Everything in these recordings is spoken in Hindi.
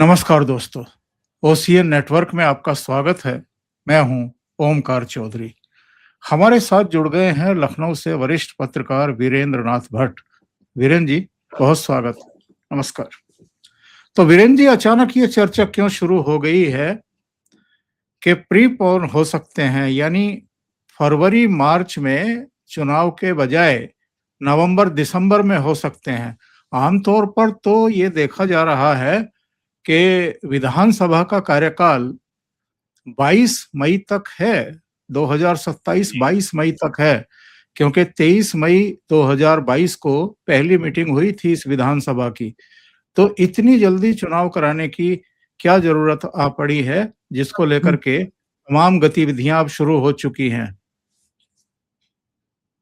नमस्कार दोस्तों, ओसीएन नेटवर्क में आपका स्वागत है। मैं हूं ओमकार चौधरी। हमारे साथ जुड़ गए हैं लखनऊ से वरिष्ठ पत्रकार वीरेंद्र नाथ भट्ट। वीरेंद्र जी, बहुत स्वागत। नमस्कार। तो वीरेंद्र जी, अचानक ये चर्चा क्यों शुरू हो गई है कि प्री पोन हो सकते हैं, यानी फरवरी मार्च में चुनाव के बजाय नवंबर दिसंबर में हो सकते हैं। आमतौर पर तो ये देखा जा रहा है कि विधानसभा का कार्यकाल 22 मई तक है, 2027 जी, 22 मई तक है, क्योंकि 23 मई 2022 को पहली मीटिंग हुई थी इस विधानसभा की। तो इतनी जल्दी चुनाव कराने की क्या जरूरत आ पड़ी है, जिसको लेकर के तमाम गतिविधियां अब शुरू हो चुकी हैं?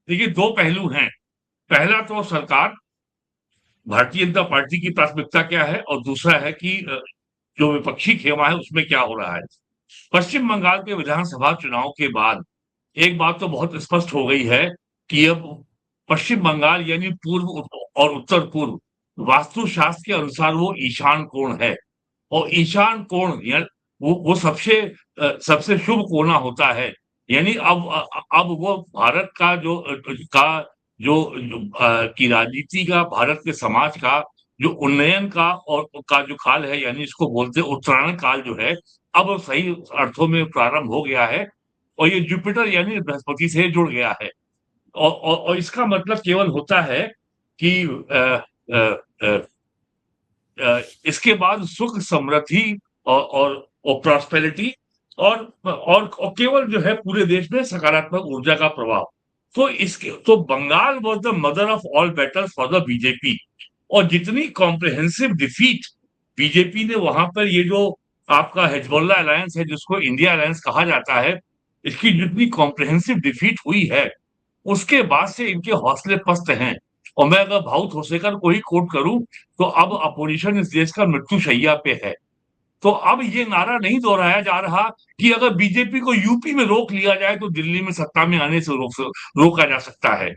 देखिए 2 पहलू हैं। पहला तो सरकार, भारतीय जनता पार्टी की प्राथमिकता क्या है और दूसरा है कि जो विपक्षी खेमा है उसमें क्या हो रहा है। पश्चिम बंगाल के विधानसभा चुनाव के बाद एक बात तो बहुत स्पष्ट हो गई है कि अब पश्चिम बंगाल यानी पूर्व और उत्तर पूर्व वास्तुशास्त्र के अनुसार वो ईशान कोण है और ईशान कोण या वो सबसे शुभ कोना होता है। यानी अब वो भारत का की राजनीति का, भारत के समाज का जो उन्नयन का और का जो काल है, यानी इसको बोलते हैं उत्तरायण काल जो है, अब सही अर्थों में प्रारंभ हो गया है और ये जुपिटर यानी बृहस्पति से जुड़ गया है। और इसका मतलब केवल होता है कि इसके बाद सुख, समृद्धि और प्रॉस्पेरिटी और केवल जो है पूरे देश में सकारात्मक ऊर्जा का प्रभाव। तो Bengal was the mother of all battles for the BJP. और जितनी कॉम्प्रिहेंसिव डिफीट बीजेपी ने वहां पर, ये जो आपका हिजबुल्लाह अलायंस है जिसको इंडिया अलायंस कहा जाता है, इसकी जितनी कॉम्प्रिहेंसिव डिफीट हुई है, उसके बाद से इनके हौसले पस्त हैं। और मैं अगर भाऊत होसेकर को ही कोट करूं तो अब अपोजिशन इस देश का मृत्यु शैया पे है। तो अब ये नारा नहीं दोहराया जा रहा कि अगर बीजेपी को यूपी में रोक लिया जाए तो दिल्ली में सत्ता में आने से रोका जा सकता है।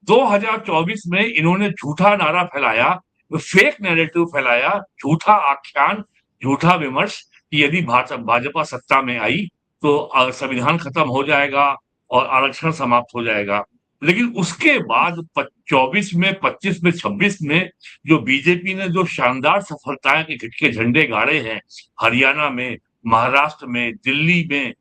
2024 में इन्होंने झूठा नारा फैलाया, फेक नैरेटिव फैलाया, झूठा आख्यान, झूठा विमर्श कि यदि भाजपा सत्ता में आई तो संविधान खत्म हो जाएगा और आरक्षण समाप्त हो जाएगा। लेकिन उसके बाद 24 में, 25 में, 26 में जो बीजेपी ने जो शानदार सफलताएं के झंडे गाड़े हैं, हरियाणा में, महाराष्ट्र में, दिल्ली में,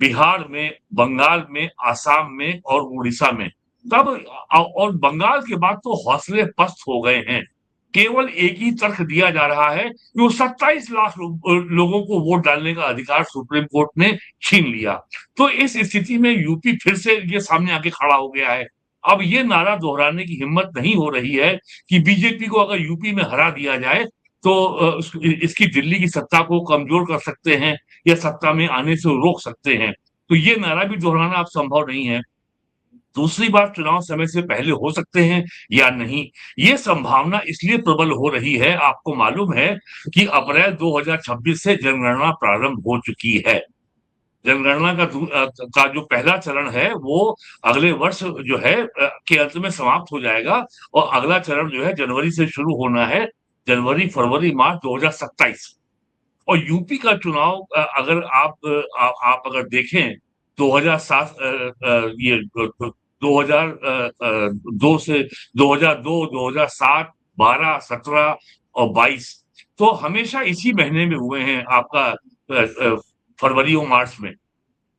बिहार में, बंगाल में, आसाम में और उड़ीसा में, तब और बंगाल के बाद तो हौसले पस्त हो गए हैं। केवल एक ही तर्क दिया जा रहा है कि वो 27 लाख लोगों को वोट डालने का अधिकार सुप्रीम कोर्ट ने छीन लिया। तो इस स्थिति में यूपी फिर से ये सामने आके खड़ा हो गया है। अब ये नारा दोहराने की हिम्मत नहीं हो रही है कि बीजेपी को अगर यूपी में हरा दिया जाए तो इसकी दिल्ली की सत्ता को कमजोर कर सकते हैं या सत्ता में आने से रोक सकते हैं। तो ये नारा भी दोहराना अब संभव नहीं है। दूसरी बात, चुनाव समय से पहले हो सकते हैं या नहीं, ये संभावना इसलिए प्रबल हो रही है, आपको मालूम है कि अप्रैल 2026 से जनगणना प्रारंभ हो चुकी है। जनगणना का जो पहला चरण है वो अगले वर्ष जो है के अंत में समाप्त हो जाएगा और अगला चरण जो है जनवरी से शुरू होना है, जनवरी, फरवरी, मार्च 2027। और यूपी का चुनाव अगर आप अगर देखें 2007, ये 2002 से 2002, 2007, 12, 17 और 22, तो हमेशा इसी महीने में हुए हैं आपका फरवरी और मार्च में।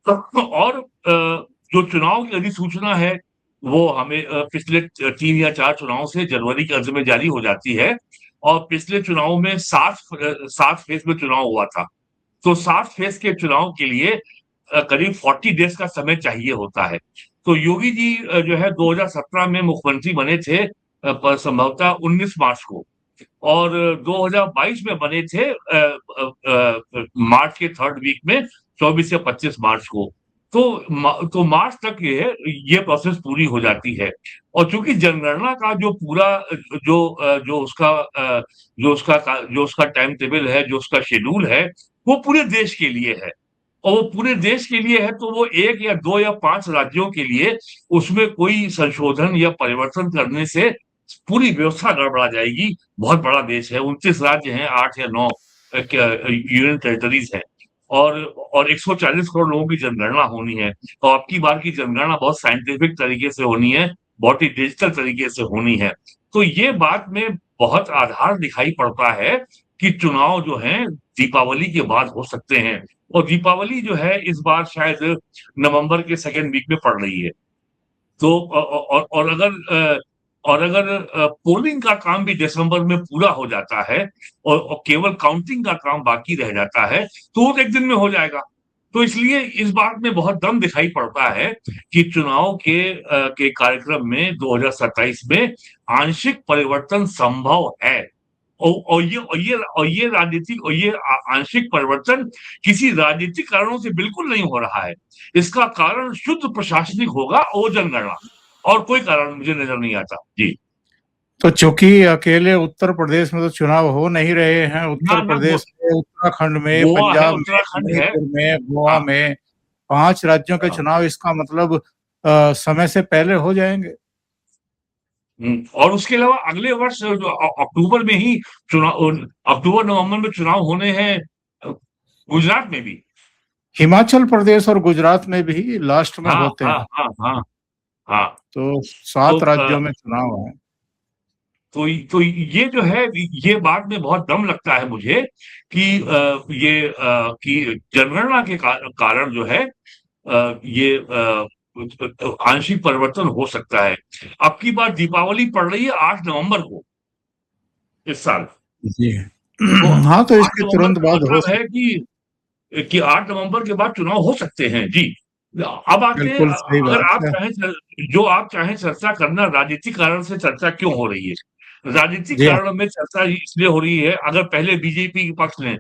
और जो चुनाव की अधिसूचना है वो हमें पिछले 3 या 4 चुनाव से जनवरी के अंत में जारी हो जाती है और पिछले चुनाव में 7 फेज में चुनाव हुआ था। तो 7 फेज के चुनाव के लिए करीब 40 डेज का समय चाहिए होता है। तो योगी जी जो है 2017 में मुख्यमंत्री बने थे, संभवतः 19 मार्च को, और 2022 में बने थे मार्च के 3rd वीक में, 24 या 25 मार्च को। तो मार्च तक ये प्रोसेस पूरी हो जाती है। और चूंकि जनगणना का जो पूरा जो उसका टाइम टेबल है, जो उसका शेड्यूल है, वो पूरे देश के लिए है। और वो पूरे देश के लिए है तो वो 1 या 2 या 5 राज्यों के लिए उसमें कोई संशोधन या परिवर्तन करने से पूरी व्यवस्था गड़बड़ा जाएगी। बहुत बड़ा देश है, 29 राज्य हैं, 8 या 9 यूनियन टेरिटरीज है और 140 करोड़ लोगों की जनगणना होनी है। तो अब की बार की जनगणना बहुत साइंटिफिक तरीके से होनी है, बहुत ही डिजिटल तरीके से होनी है। तो ये बात में बहुत आधार दिखाई पड़ता है कि चुनाव जो हैं दीपावली के बाद हो सकते हैं और दीपावली जो है इस बार शायद नवंबर के सेकंड वीक में पड़ रही है। तो और अगर पोलिंग का काम भी दिसंबर में पूरा हो जाता है और केवल काउंटिंग का काम बाकी रह जाता है, तो वो तो 1 दिन में हो जाएगा। तो इसलिए इस बात में बहुत दम दिखाई पड़ता है कि चुनाव के कार्यक्रम में 2027 में आंशिक परिवर्तन संभव है। और ये राजनीतिक और ये आंशिक परिवर्तन किसी राजनीतिक कारणों से बिल्कुल नहीं हो रहा है। इसका कारण शुद्ध प्रशासनिक होगा और जनगणना, और कोई कारण मुझे नजर नहीं आता। जी। तो चूंकि अकेले उत्तर प्रदेश में तो चुनाव हो नहीं रहे हैं, उत्तर ना प्रदेश में, उत्तराखंड में, गोवा है, पंजाब में, उत्तराखंड है। मणिपुर में, गोवा हाँ, में 5 राज्यों के हाँ। चुनाव, इसका मतलब समय से पहले हो जाएंगे। और उसके अलावा अगले वर्ष जो अक्टूबर में ही चुनाव, अक्टूबर नवंबर में चुनाव होने हैं गुजरात में भी। हिमाचल प्रदेश और गुजरात में भी लास्ट में हाँ, होते हाँ, हैं। हाँ, हाँ, हाँ। तो तो 7 राज्यों में चुनाव है। तो ये जो है ये बात में बहुत दम लगता है मुझे कि कि जनगणना के कारण जो है ये आंशिक परिवर्तन हो सकता है। अब की बार दीपावली पड़ रही है 8 नवंबर को इस साल। जी। तो हाँ, तो 8 इसके नवंबर तुरंत का बाद हो मतलब है सकता। कि 8 नवंबर के बाद चुनाव हो सकते हैं। जी। अब आते हैं, बिल्कुल सही अगर बात आप है। चाहें जो आप चाहें चर्चा करना, राजनीतिक कारण से चर्चा क्यों हो रही है? राजनीतिक जी हाँ। कारण में चर्चा इसलिए हो रही है, अगर पहले बीजेपी के पक्ष में,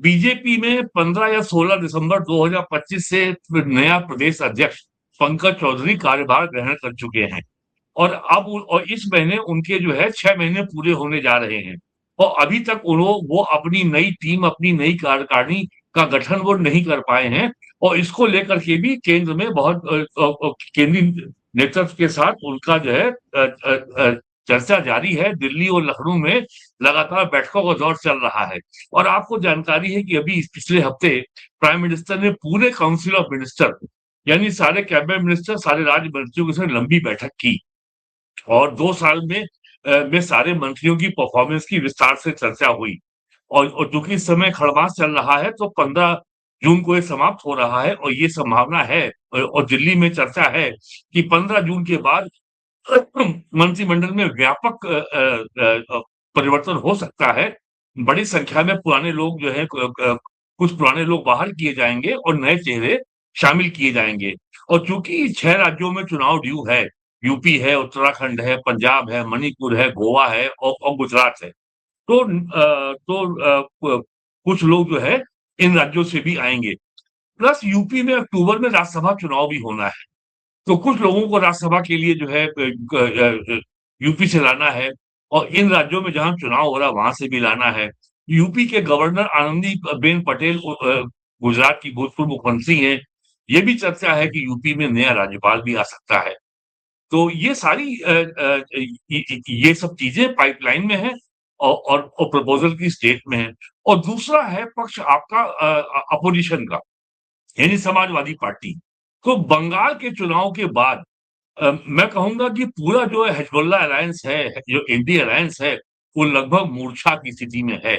बीजेपी में 15 या 16 दिसंबर 2025 से नया प्रदेश अध्यक्ष पंकज चौधरी कार्यभार ग्रहण कर चुके हैं और और इस महीने उनके जो है 6 महीने पूरे होने जा रहे हैं और अभी तक वो अपनी नई टीम, अपनी नई कार्यकारिणी का गठन वो नहीं कर पाए हैं और इसको लेकर के भी केंद्र में बहुत केंद्रीय नेतृत्व के साथ उनका जो है चर्चा जारी है। दिल्ली और लखनऊ में लगातार बैठकों का दौर चल रहा है और आपको जानकारी है कि अभी पिछले हफ्ते प्राइम मिनिस्टर ने पूरे काउंसिल ऑफ मिनिस्टर, यानी सारे कैबिनेट मिनिस्टर, सारे राज्य मंत्रियों के साथ लंबी बैठक की और 2 साल में सारे मंत्रियों की परफॉर्मेंस की विस्तार से चर्चा हुई और चूंकि इस समय खड़बास चल रहा है तो 15 जून को ये समाप्त हो रहा है और ये संभावना है और दिल्ली में चर्चा है कि 15 जून के बाद मंत्रिमंडल में व्यापक परिवर्तन हो सकता है। बड़ी संख्या में पुराने लोग जो है कुछ पुराने लोग बाहर किए जाएंगे और नए चेहरे शामिल किए जाएंगे और चूंकि 6 राज्यों में चुनाव ड्यू है, यूपी है, उत्तराखंड है, पंजाब है, मणिपुर है, गोवा है और गुजरात है। तो कुछ लोग जो है इन राज्यों से भी आएंगे। प्लस यूपी में अक्टूबर में राज्यसभा चुनाव भी होना है, तो कुछ लोगों को राज्यसभा के लिए जो है यूपी से लाना है और इन राज्यों में जहां चुनाव हो रहा है वहां से भी लाना है। यूपी के गवर्नर आनंदी बेन पटेल गुजरात की भूतपूर्व मुख्यमंत्री हैं। ये भी चर्चा है कि यूपी में नया राज्यपाल भी आ सकता है। तो ये सारी ये सब चीजें पाइपलाइन में है और प्रपोजल की स्टेट में है। और दूसरा है पक्ष आपका अपोजिशन का, यानी समाजवादी पार्टी। तो बंगाल के चुनाव के बाद मैं कहूंगा कि पूरा जो है हिजबुल्ला अलायंस है, जो इंडी अलायंस है, वो लगभग मूर्छा की स्थिति में है।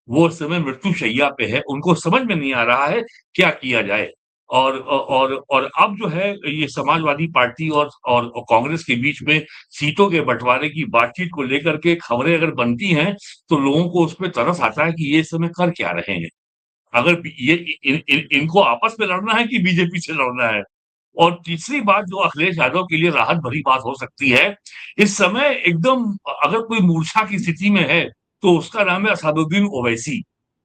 वो इस समय मृत्युशैया पे है, उनको समझ में नहीं आ रहा है क्या किया जाए। और अब जो है ये समाजवादी पार्टी और कांग्रेस के बीच में सीटों के बंटवारे की बातचीत को लेकर के खबरें अगर बनती हैं, तो लोगों को उसपे तरस आता है कि ये इस समय कर क्या रहे हैं। अगर ये इनको आपस में लड़ना है कि बीजेपी से लड़ना है। और तीसरी बात जो अखिलेश यादव के लिए राहत भरी बात हो सकती है, इस समय एकदम अगर कोई मूर्छा की स्थिति में है, तो उसका नाम है असदुद्दीन ओवैसी।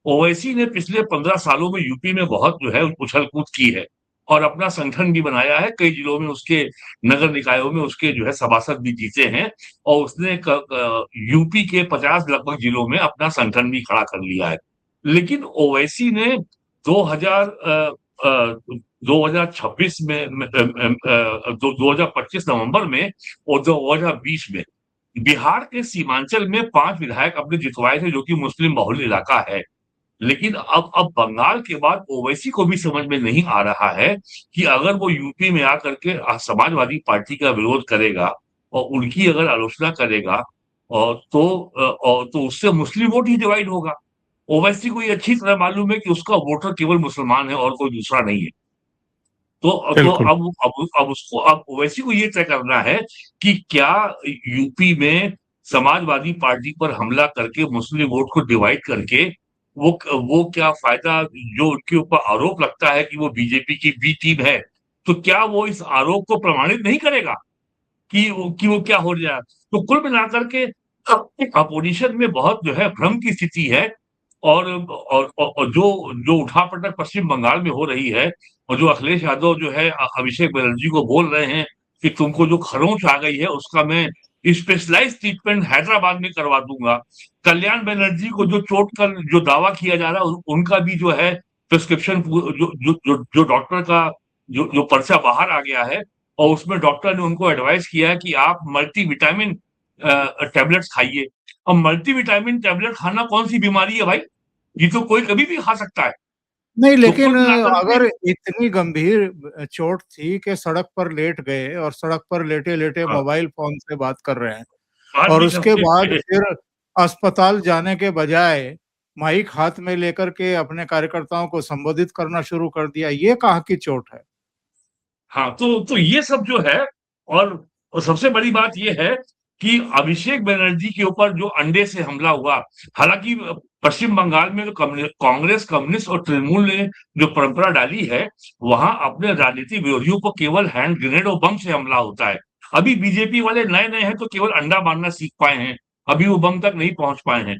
ओवैसी ने पिछले 15 सालों में यूपी में बहुत जो है उछल-कूद की है और अपना संगठन भी बनाया है। कई जिलों में उसके नगर निकायों में उसके जो है सभासद भी जीते हैं और उसने यूपी के 50 लगभग जिलों में अपना संगठन भी खड़ा कर लिया है। लेकिन ओवैसी ने 2000 2026 में 2025 नवंबर में और 2020 में बिहार के सीमांचल में 5 विधायक अपने जितवाए थे, जो कि मुस्लिम बहुल इलाका है। लेकिन अब बंगाल के बाद ओवैसी को भी समझ में नहीं आ रहा है कि अगर वो यूपी में आकर के समाजवादी पार्टी का विरोध करेगा और उनकी अगर आलोचना करेगा और तो उससे मुस्लिम वोट ही डिवाइड होगा। ओवैसी को ये अच्छी तरह मालूम है कि उसका वोटर केवल मुसलमान है और कोई दूसरा नहीं है। तो बिल्कुल। अब उसको अब ओवैसी को ये तय करना है कि क्या यूपी में समाजवादी पार्टी पर हमला करके मुस्लिम वोट को डिवाइड करके वो क्या फायदा, जो उनके ऊपर आरोप लगता है कि वो बीजेपी की बी टीम है, तो क्या वो इस आरोप को प्रमाणित नहीं करेगा कि वो क्या हो रहा है? तो कुल मिलाकर के अपोजिशन में बहुत जो है भ्रम की स्थिति है। और जो जो उठापटक पश्चिम बंगाल में हो रही है, और जो अखिलेश यादव जो है अभिषेक बनर्जी को बोल रहे हैं कि तुमको जो खरोंच आ गई है उसका मैं स्पेशलाइज्ड ट्रीटमेंट हैदराबाद में करवा दूंगा। कल्याण बनर्जी को जो चोट कर जो दावा किया जा रहा है उनका भी जो है प्रिस्क्रिप्शन, जो डॉक्टर का जो पर्चा बाहर आ गया है, और उसमें डॉक्टर ने उनको एडवाइस किया है कि आप मल्टीविटामिन टैबलेट्स खाइए। अब मल्टीविटामिन टैबलेट खाना कौन सी बीमारी है भाई? ये तो कोई कभी भी खा सकता है। नहीं, तो लेकिन कुल मिलाकर के अगर इतनी गंभीर चोट थी कि सड़क पर लेट गए और सड़क पर लेटे-लेटे हाँ, मोबाइल फ़ोन से बात कर रहे हैं बात और भी उसके करते बाद थे। फिर अस्पताल जाने के बजाय माइक हाथ में लेकर के अपने कार्यकर्ताओं को संबोधित करना शुरू कर दिया, ये कहाँ की चोट है? हाँ, तो ये सब जो है, और सबसे बड़ी बात ये है कि अभिषेक बनर्जी के ऊपर जो अंडे से हमला हुआ, हालाँकि पश्चिम बंगाल में जो कांग्रेस, कम्युनिस्ट और तृणमूल ने जो परंपरा डाली है, वहाँ अपने राजनीतिक विरोधियों को केवल हैंड ग्रेनेड और बम से हमला होता है। अभी बीजेपी वाले नए-नए हैं तो केवल अंडा मारना सीख पाए हैं, अभी वो बम तक नहीं पहुँच पाए हैं।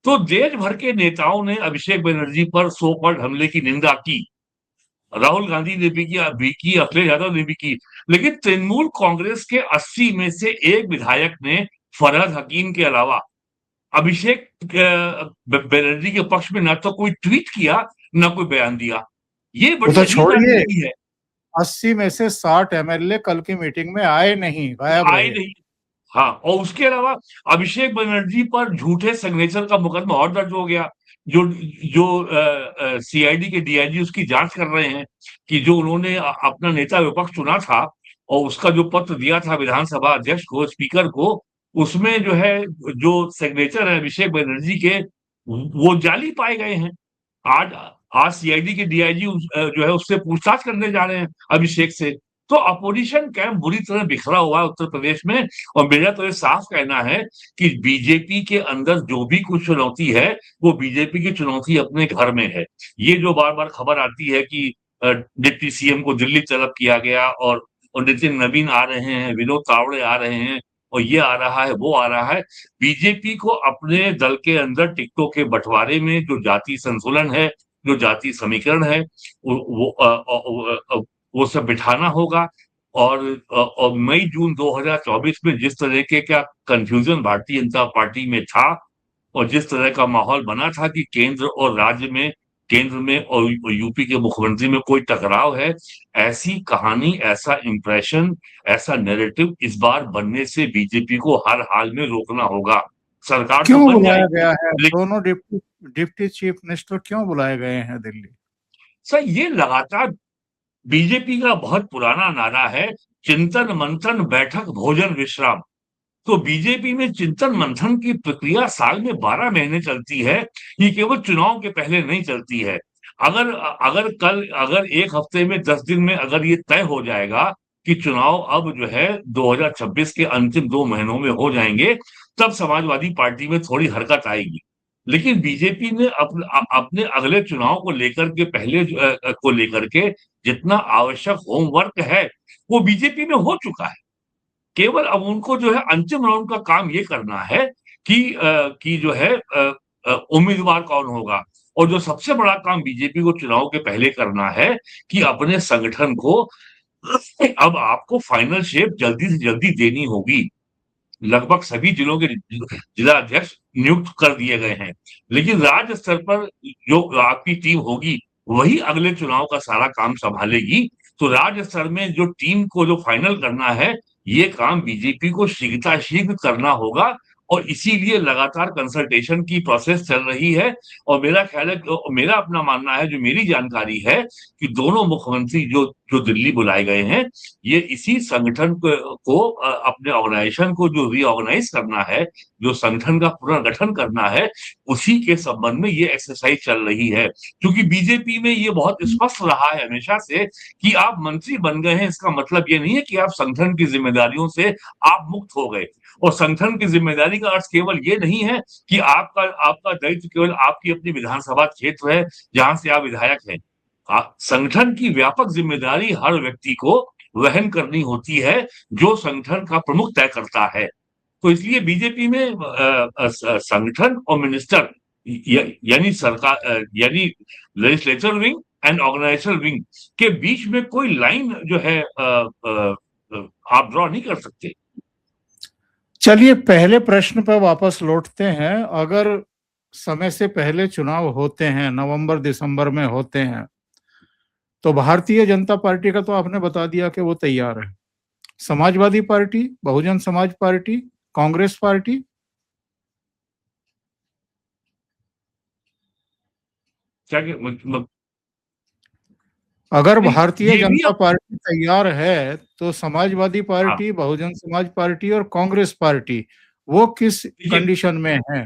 तो देश भर के नेताओं ने अभिषेक बनर्जी पर सो कॉल्ड हमले की निंदा की। राहुल गांधी ने भी की, अखिलेश यादव ने भी की, लेकिन तृणमूल कांग्रेस के 80 में से एक विधायक ने फरहद हकीम के अलावा अभिषेक बनर्जी के पक्ष में ना तो कोई ट्वीट किया, ना कोई बयान दिया। ये वो बड़ी तो अजीब छोड़िए, राजनीति है। 80 में से 60 एमएलए कल की मीटिंग में आए नहीं, गायब आए रहे। नहीं। हाँ, और उसके अलावा अभिषेक बनर्जी पर झूठे सिग्नेचर का मुकदमा और दर्ज हो गया। जो जो सीआईडी के डीआईजी उसकी जांच कर रहे हैं कि जो उन्होंने अपना नेता विपक्ष चुना था और उसका जो पत्र दिया था विधानसभा अध्यक्ष को, स्पीकर को, उसमें जो है जो सिग्नेचर है अभिषेक बनर्जी के, वो जाली पाए गए हैं। आज आज सीआईडी के डीआईजी जो है उससे पूछताछ करने जा रहे हैं अभिषेक से। तो अपोजिशन कैंप बुरी तरह बिखरा हुआ है उत्तर प्रदेश में, और मेरा तो ये साफ कहना है कि बीजेपी के अंदर जो भी कुछ चुनौती है, वो बीजेपी की चुनौती अपने घर में है। ये जो बार-बार खबर आती है कि डिप्टी सीएम को दिल्ली तलब किया गया, और नितिन नवीन आ रहे हैं, विनोद तावड़े आ रहे हैं, और ये आ रहा है, वो आ रहा है। बीजेपी को अपने दल के अंदर टिकटों के बँटवारे में जो जाति संतुलन है, जो जाति समीकरण है, वो वो सब बिठाना होगा। और मई-जून 2024 में जिस तरीके का कन्फ्यूजन भारतीय जनता पार्टी में था, और जिस तरह का माहौल बना था कि केंद्र में और यूपी के मुख्यमंत्री में कोई टकराव है, ऐसी कहानी, ऐसा इंप्रेशन, ऐसा नैरेटिव इस बार बनने से बीजेपी को हर हाल में रोकना होगा। सरकार तो क्यों बन बुलाया जाएगी, गया है? लेकिन दोनों डिप्टी डिप्टी चीफ मिनिस्टर क्यों बुलाए गए हैं दिल्ली? सर ये लगातार बीजेपी का बहुत पुराना नारा है, चिंतन मंथन बैठक भोजन विश्राम। तो बीजेपी में चिंतन मंथन की प्रक्रिया साल में 12 महीने चलती है, ये केवल चुनाव के पहले नहीं चलती है। अगर 1 हफ्ते में 10 दिन में अगर ये तय हो जाएगा कि चुनाव अब जो है 2026 के अंतिम 2 महीनों में हो जाएँगे, तब समाजवादी पार्टी में थोड़ी हरकत आएगी। लेकिन बीजेपी ने अपने अगले चुनाव को लेकर के को लेकर के जितना आवश्यक होमवर्क है, वो बीजेपी में हो चुका है। केवल अब उनको जो है अंतिम राउंड का काम ये करना है कि जो है उम्मीदवार कौन होगा। और जो सबसे बड़ा काम बीजेपी को चुनाव के पहले करना है कि अपने संगठन को अब आपको फाइनल शेप जल्दी से जल्दी देनी होगी। लगभग सभी जिलों के जिला अध्यक्ष नियुक्त कर दिए गए हैं। लेकिन राज्य स्तर पर जो आपकी टीम होगी, वही अगले चुनाव का सारा काम सँभालेगी। तो राज्य स्तर में जो टीम को जो फाइनल करना है, ये काम बीजेपी को शीघ्र करना होगा, और इसीलिए लगातार कंसल्टेशन की प्रोसेस चल रही है। और मेरा ख्याल है, मेरा अपना मानना है, जो मेरी जानकारी है, कि दोनों मुख्यमंत्री जो जो दिल्ली बुलाए गए हैं, ये इसी संगठन को अपने ऑर्गेनाइजेशन को जो रीऑर्गेनाइज करना है, जो संगठन का पुनर्गठन करना है, उसी के संबंध में ये एक्सरसाइज चल रही है। क्योंकि बीजेपी में ये बहुत स्पष्ट रहा है हमेशा से कि आप मंत्री बन गए हैं, इसका मतलब ये नहीं है कि आप संगठन की जिम्मेदारियों से आप मुक्त हो गए। और संगठन की जिम्मेदारी का अर्थ केवल ये नहीं है कि आपका आपका दायित्व केवल आपकी अपनी विधानसभा क्षेत्र है जहां से आप विधायक हैं। संगठन की व्यापक जिम्मेदारी हर व्यक्ति को वहन करनी होती है, जो संगठन का प्रमुख तय करता है। तो इसलिए बीजेपी में संगठन और मिनिस्टर, यानी सरकार, यानी legislature wing and organisation wing के बीच में कोई लाइन जो है आप ड्रॉ नहीं कर सकते। चलिए पहले प्रश्न पर वापस लौटते हैं। अगर समय से पहले चुनाव होते हैं, नवंबर दिसंबर में होते हैं, तो भारतीय जनता पार्टी का तो आपने बता दिया कि वो तैयार है। Samajwadi party, Bahujan Samaj party, Congress party, क्या अगर नहीं, भारतीय ये भी जनता पार्टी तैयार है तो समाजवादी हाँ, पार्टी, बहुजन समाज पार्टी और कांग्रेस पार्टी वो किस देखिए कंडीशन में है?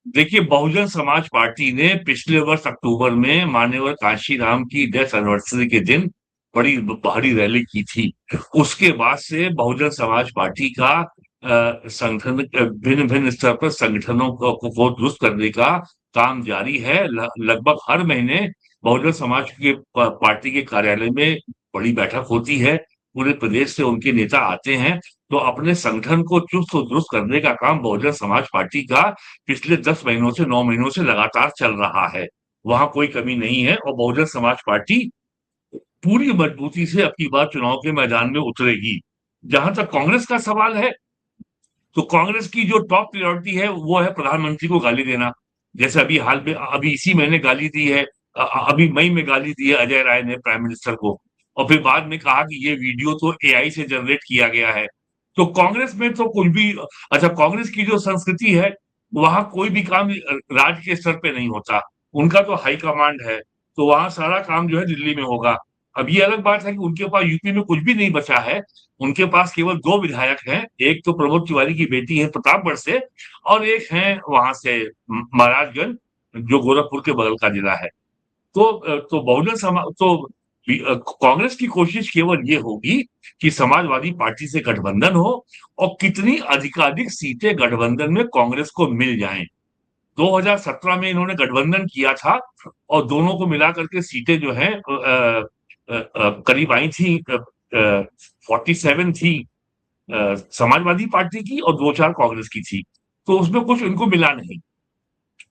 देखिए बहुजन समाज पार्टी ने पिछले वर्ष अक्टूबर में मान्यवर कांशीराम की डेथ एनिवर्सरी के दिन बड़ी भारी रैली की थी। उसके बाद से बहुजन समाज पार्टी का संगठन भिन्न भिन्न स्तर पर संगठनों को दुरुस्त करने का काम जारी है। लगभग हर महीने बहुजन समाज के पार्टी के कार्यालय में बड़ी बैठक होती है। पूरे प्रदेश से उनके नेता आते हैं। तो अपने संगठन को चुस्त और दुरुस्त करने का काम बहुजन समाज पार्टी का पिछले 10 महीनों से 9 महीनों से लगातार चल रहा है। वहां कोई कमी नहीं है और बहुजन समाज पार्टी पूरी मजबूती से अपनी बार चुनाव के मैदान में उतरेगी। जहां तक कांग्रेस का सवाल है, तो कांग्रेस की जो टॉप प्रायोरिटी है वो है प्रधानमंत्री को गाली देना। जैसे अभी हाल में, अभी इसी महीने गाली दी है, अभी मई में गाली दी है अजय राय ने प्राइम मिनिस्टर को। और फिर बाद में कहा कि ये वीडियो तो एआई से जनरेट किया गया है। तो कांग्रेस में तो कुछ भी, अच्छा, कांग्रेस की जो संस्कृति है, वहां कोई भी काम राज्य के स्तर पे नहीं होता। उनका तो हाई कमांड है, तो वहां सारा काम जो है दिल्ली में होगा। अब ये अलग बात है कि उनके पास यूपी में कुछ भी नहीं बचा है। उनके पास केवल दो विधायक हैं, एक तो प्रमोद तिवारी की बेटी है प्रतापगढ़ से, और एक है वहां से महाराजगंज, जो गोरखपुर के बगल का जिला है। तो बहुजन समाज तो कांग्रेस की कोशिश केवल ये होगी कि समाजवादी पार्टी से गठबंधन हो और कितनी अधिकाधिक सीटें गठबंधन में कांग्रेस को मिल जाएं। 2017 में इन्होंने गठबंधन किया था और दोनों को मिलाकर के सीटें जो है करीब आई थी, 47 थी समाजवादी पार्टी की और 2-4 कांग्रेस की थी। तो उसमें कुछ इनको मिला नहीं।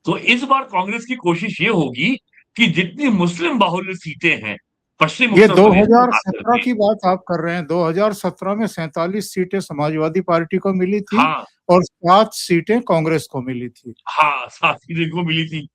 तो इस बार कांग्रेस की कोशिश ये होगी कि जितनी मुस्लिम बाहुल्य सीटें हैं पश्चिम ये उत्तर प्रदेश को खास 2017 करके। की बात आप कर रहे हैं। 2017 में 47 सीटें समाजवादी पार्टी को मिली थी हाँ, और 7 सीटें कांग्रेस को मिली थी। हाँ, 7 सीटें इनको मिली थी।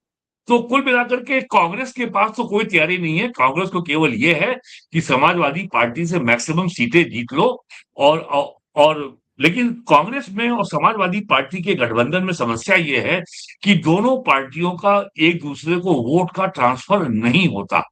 तो कुल मिलाकर के कांग्रेस के पास तो कोई तैयारी नहीं है। कांग्रेस को केवल ये है कि समाजवादी पार्टी से मैक्सिमम सीटें जीत लो। और लेकिन कांग्रेस में और समाजवादी पार्टी के गठबंधन में समस्या ये है कि दोनों पार्टियों का एक दूसरे को वोट का ट्रांसफर नहीं होता।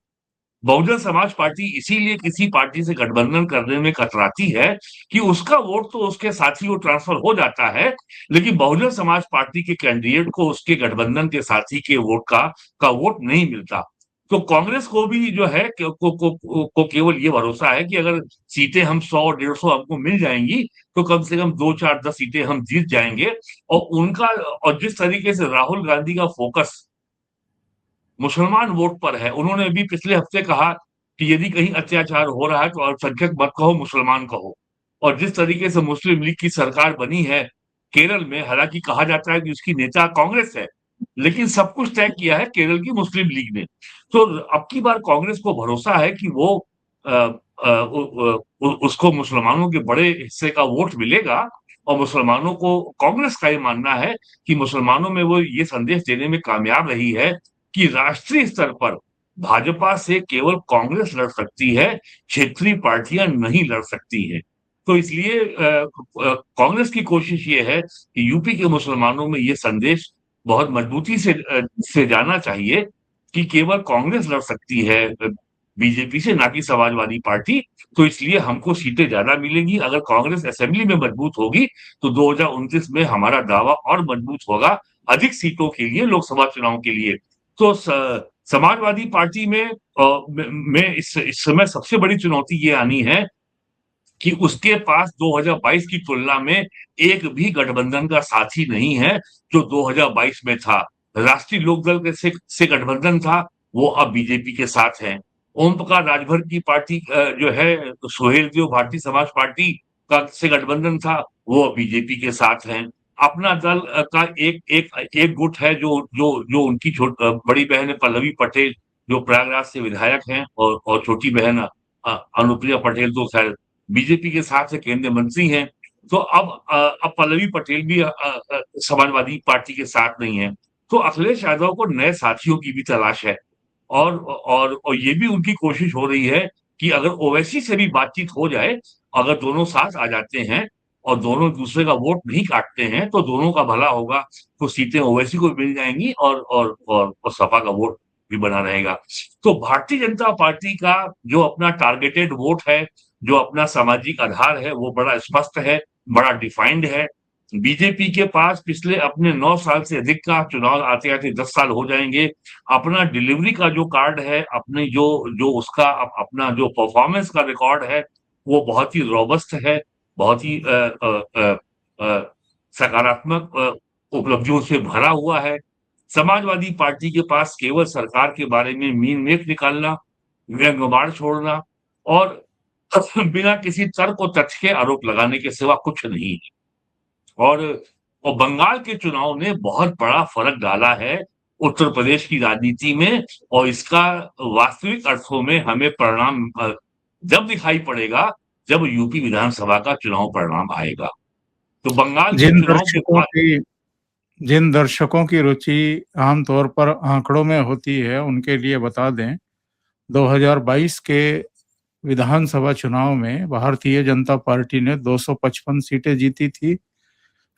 बहुजन समाज पार्टी इसीलिए किसी पार्टी से गठबंधन करने में कतराती है कि उसका वोट तो उसके साथी को ट्रांसफर हो जाता है, लेकिन बहुजन समाज पार्टी के कैंडिडेट को उसके गठबंधन के साथी के वोट का वोट नहीं मिलता। तो कांग्रेस को भी जो है को केवल ये भरोसा है कि अगर सीटें हम 100-150 हमको मिल जाएंगी, तो कम से कम 2-4-10 सीटें हम जीत जाएंगे। और जिस तरीके से राहुल गांधी का फोकस मुसलमान वोट पर है, उन्होंने अभी पिछले हफ्ते कहा कि यदि कहीं अत्याचार हो रहा है तो अल्पसंख्यक मत कहो, मुसलमान कहो। और जिस तरीके से मुस्लिम लीग की सरकार बनी है केरल में, हालांकि कहा जाता है कि उसकी नेता कांग्रेस है, लेकिन सब कुछ तय किया है केरल की मुस्लिम लीग ने। तो अब की बार कांग्रेस को भरोसा है कि वो उसको मुसलमानों के बड़े हिस्से का वोट मिलेगा। और मुसलमानों को, कांग्रेस का ये मानना है कि मुसलमानों में वो ये संदेश देने में कामयाब रही है कि राष्ट्रीय स्तर पर भाजपा से केवल कांग्रेस लड़ सकती है, क्षेत्रीय पार्टियां नहीं लड़ सकती हैं। तो इसलिए कांग्रेस की कोशिश ये है कि यूपी के मुसलमानों में ये संदेश बहुत मजबूती से जाना चाहिए कि केवल कांग्रेस लड़ सकती है बीजेपी से, ना कि समाजवादी पार्टी। तो इसलिए हमको सीटें ज्यादा मिलेंगी। अगर कांग्रेस असेंबली में मजबूत होगी तो 2029 में हमारा दावा और मजबूत होगा अधिक सीटों के लिए, लोकसभा चुनाव के लिए। तो समाजवादी पार्टी में इस समय सबसे बड़ी चुनौती ये आनी है कि उसके पास 2022 की तुलना में एक भी गठबंधन का साथी नहीं है जो 2022 में था। राष्ट्रीय लोकदल से गठबंधन था, वो अब बीजेपी के साथ है। ओम प्रकाश राजभर की पार्टी जो है सुहेल देव भारतीय समाज पार्टी का से गठबंधन था, वो अब बीजेपी के साथ है। अपना दल का एक गुट है जो उनकी बड़ी बहन है पल्लवी पटेल, जो प्रयागराज से विधायक हैं, और छोटी बहन अनुप्रिया पटेल तो खैर बीजेपी के साथ से केंद्रीय मंत्री हैं। तो अब पल्लवी पटेल भी समाजवादी पार्टी के साथ नहीं है। तो अखिलेश यादव को नए साथियों की भी तलाश है, और ये भी उनकी कोशिश हो रही है कि अगर ओवैसी से भी बातचीत हो जाए, अगर दोनों साथ आ जाते हैं और दोनों दूसरे का वोट नहीं काटते हैं, तो दोनों का भला होगा। तो सीटें ओवैसी को मिल जाएंगी और सपा का वोट भी बना रहेगा। तो भारतीय जनता पार्टी का जो अपना टारगेटेड वोट है, जो अपना सामाजिक आधार है, वो बड़ा स्पष्ट है, बड़ा डिफाइंड है। बीजेपी के पास पिछले अपने 9 साल से अधिक का, चुनाव आते आते 10 साल हो जाएंगे, अपना डिलीवरी का जो कार्ड है, अपने जो उसका अपना जो परफॉर्मेंस का रिकॉर्ड है, वो बहुत ही रोबस्ट है, बहुत ही सकारात्मक उपलब्धियों से भरा हुआ है। समाजवादी पार्टी के पास केवल सरकार के बारे में मीन मेख निकालना, व्यंग्यबाण छोड़ना और बिना किसी तर्क और तथ्य के आरोप लगाने के सिवा कुछ नहीं है। और बंगाल के चुनाव ने बहुत बड़ा फर्क डाला है उत्तर प्रदेश की राजनीति में, और इसका वास्तविक अर्थों में हमें परिणाम जब दिखाई पड़ेगा जब यूपी विधानसभा का चुनाव परिणाम आएगा। तो बंगाल के चुनाव के बाद जिन दर्शकों की रुचि आमतौर पर आंकड़ों में होती है, उनके लिए बता दें, 2022 के विधानसभा चुनाव में भारतीय जनता पार्टी ने 255 सीटें जीती थी,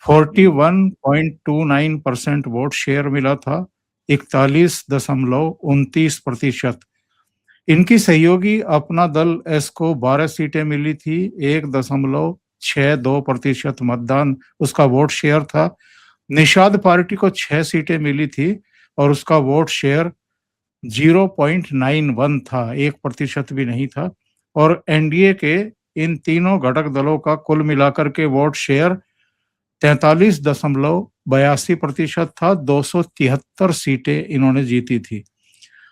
41.29% वोट शेयर मिला था, 41.29%। इनकी सहयोगी अपना दल एस को 12 सीटें मिली थी, 1.62% मतदान उसका वोट शेयर था। निषाद पार्टी को 6 सीटें मिली थी और उसका वोट शेयर 0.91 था, 1% भी नहीं था। और एनडीए के इन तीनों घटक दलों का कुल मिलाकर के वोट शेयर 43.82% था, 273 सीटें इन्होंने जीती थी।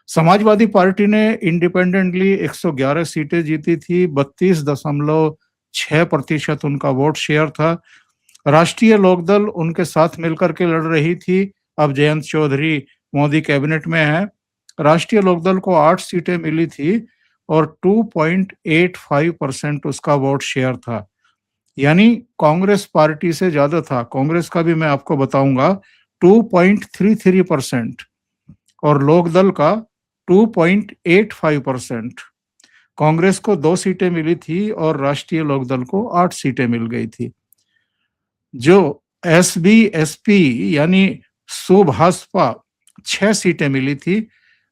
समाजवादी पार्टी ने इंडिपेंडेंटली 111 सीटें जीती थी, 32.6% उनका वोट शेयर था। राष्ट्रीय लोकदल उनके साथ मिलकर के लड़ रही थी, अब जयंत चौधरी मोदी कैबिनेट में है। राष्ट्रीय लोकदल को 8 सीटें मिली थी और 2.85% उसका वोट शेयर था, यानी कांग्रेस पार्टी से ज्यादा था। कांग्रेस का भी मैं आपको बताऊंगा 2.33% और लोकदल का 2.85%। कांग्रेस को 2 सीटें मिली थी और राष्ट्रीय लोकदल को 8 सीटें मिल गई थी। जो एसबीएसपी यानी सुभाषपा 6 सीटें मिली थी,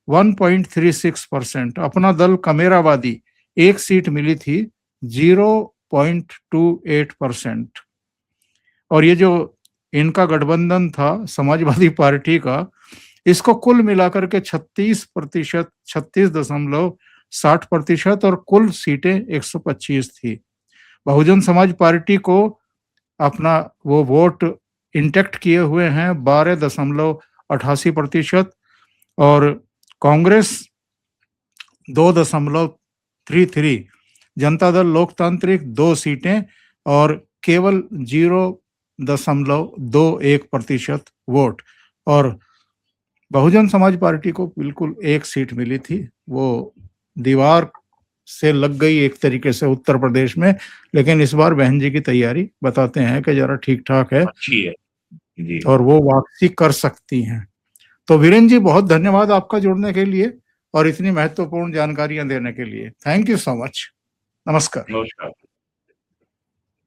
1.36%। अपना दल कमेरावादी 1 सीट मिली थी, 0.28%। और ये जो इनका गठबंधन था समाजवादी पार्टी का, इसको कुल मिलाकर के 36%, 36.60% और कुल सीटें 125 थी। बहुजन समाज पार्टी को अपना वो वोट इंटेक्ट किए हुए हैं 12.88% और कांग्रेस 2.33, जनता दल लोकतांत्रिक 2 सीटें और केवल 0.21% वोट। और बहुजन समाज पार्टी को बिल्कुल 1 सीट मिली थी, वो दीवार से लग गई एक तरीके से उत्तर प्रदेश में। लेकिन इस बार बहन जी की तैयारी बताते हैं कि जरा ठीक ठाक है, अच्छी है जी, और वो वापसी कर सकती हैं। तो वीरेंद्र जी, बहुत धन्यवाद आपका जुड़ने के लिए और इतनी महत्वपूर्ण जानकारियां देने के लिए। Thank you so much. नमस्कार। नमस्कार।